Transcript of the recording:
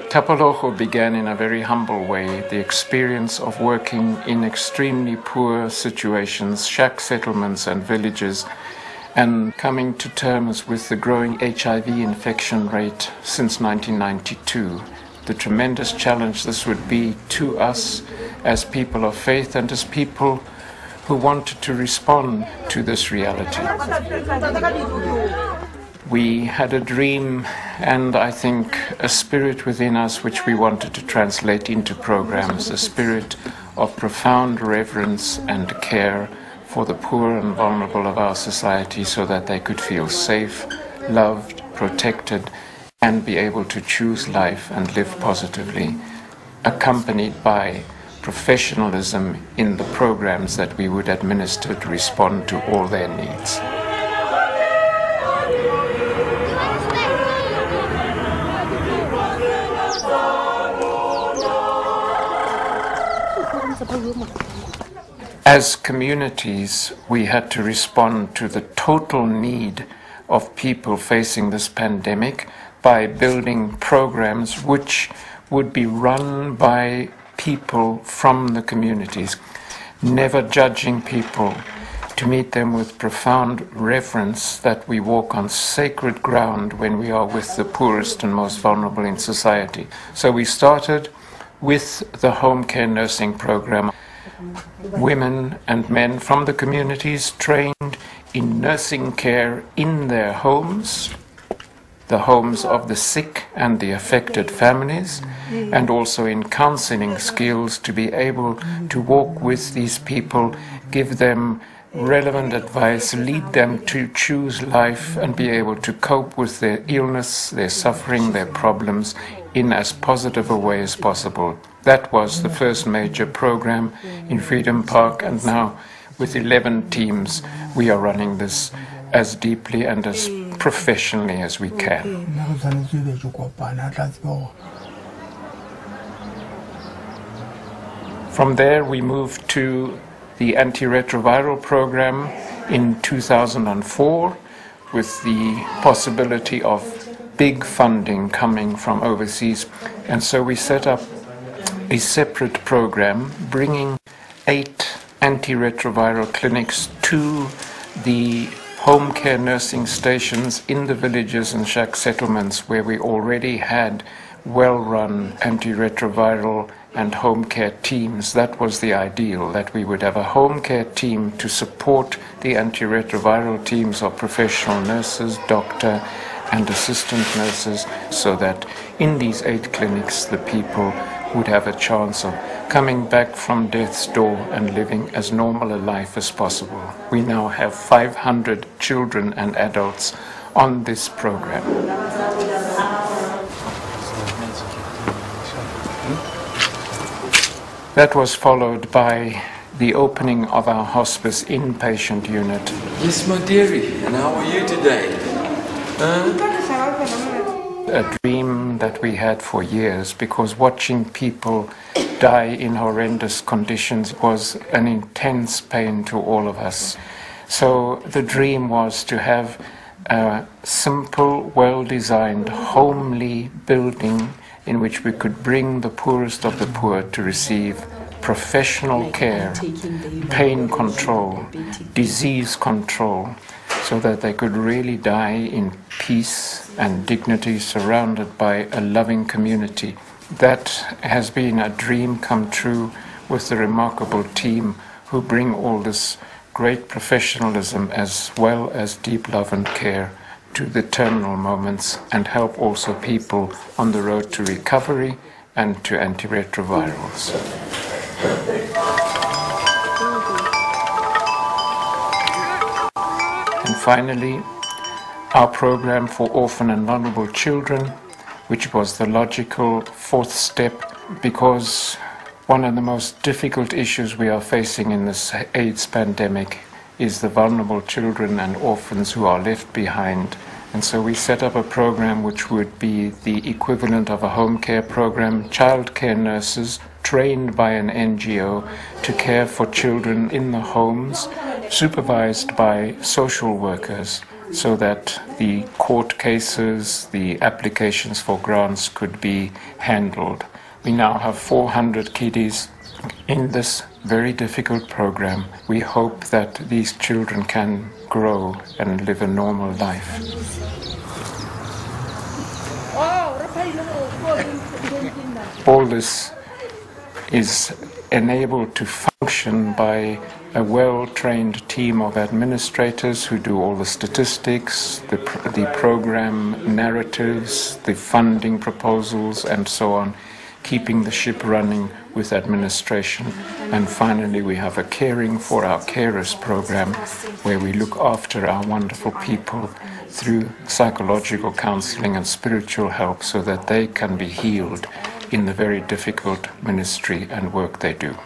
Tapologo began in a very humble way, the experience of working in extremely poor situations, shack settlements and villages, and coming to terms with the growing HIV infection rate since 1992. The tremendous challenge this would be to us as people of faith and as people who wanted to respond to this reality. We had a dream and I think a spirit within us which we wanted to translate into programs, a spirit of profound reverence and care for the poor and vulnerable of our society so that they could feel safe, loved, protected, and be able to choose life and live positively, accompanied by professionalism in the programs that we would administer to respond to all their needs. As communities, we had to respond to the total need of people facing this pandemic by building programs which would be run by people from the communities, never judging people, to meet them with profound reverence that we walk on sacred ground when we are with the poorest and most vulnerable in society. So we started with the home care nursing program. Women and men from the communities trained in nursing care in their homes, the homes of the sick and the affected families, and also in counseling skills to be able to walk with these people, give them relevant advice, lead them to choose life and be able to cope with their illness, their suffering, their problems in as positive a way as possible. That was the first major program in Freedom Park, and now with 11 teams we are running this as deeply and as professionally as we can. From there we moved to the antiretroviral program in 2004 with the possibility of big funding coming from overseas, and so we set up a separate program bringing 8 antiretroviral clinics to the home care nursing stations in the villages and shack settlements where we already had well-run antiretroviral and home care teams. That was the ideal, that we would have a home care team to support the antiretroviral teams of professional nurses, doctor and assistant nurses, so that in these 8 clinics the people would have a chance of coming back from death's door and living as normal a life as possible. We now have 500 children and adults on this program. That was followed by the opening of our hospice inpatient unit. Yes, my dearie, and how are you today? A dream that we had for years, because watching people die in horrendous conditions was an intense pain to all of us. So the dream was to have a simple, well-designed, homely building in which we could bring the poorest of the poor to receive professional care, pain control, disease control, so that they could really die in peace and dignity, surrounded by a loving community. That has been a dream come true with the remarkable team who bring all this great professionalism as well as deep love and care to the terminal moments, and help also people on the road to recovery and to antiretrovirals. And finally, our program for orphan and vulnerable children, which was the logical 4th step, because one of the most difficult issues we are facing in this AIDS pandemic is the vulnerable children and orphans who are left behind. And so we set up a program which would be the equivalent of a home care program, child care nurses trained by an NGO to care for children in the homes, supervised by social workers so that the court cases, the applications for grants could be handled. We now have 400 kiddies in this very difficult program. We hope that these children can grow and live a normal life. All this is enabled to function by a well-trained team of administrators who do all the statistics, the program narratives, the funding proposals, and so on, keeping the ship running with administration. And finally, we have a Caring for Our Carers program, where we look after our wonderful people through psychological counseling and spiritual help so that they can be healed in the very difficult ministry and work they do.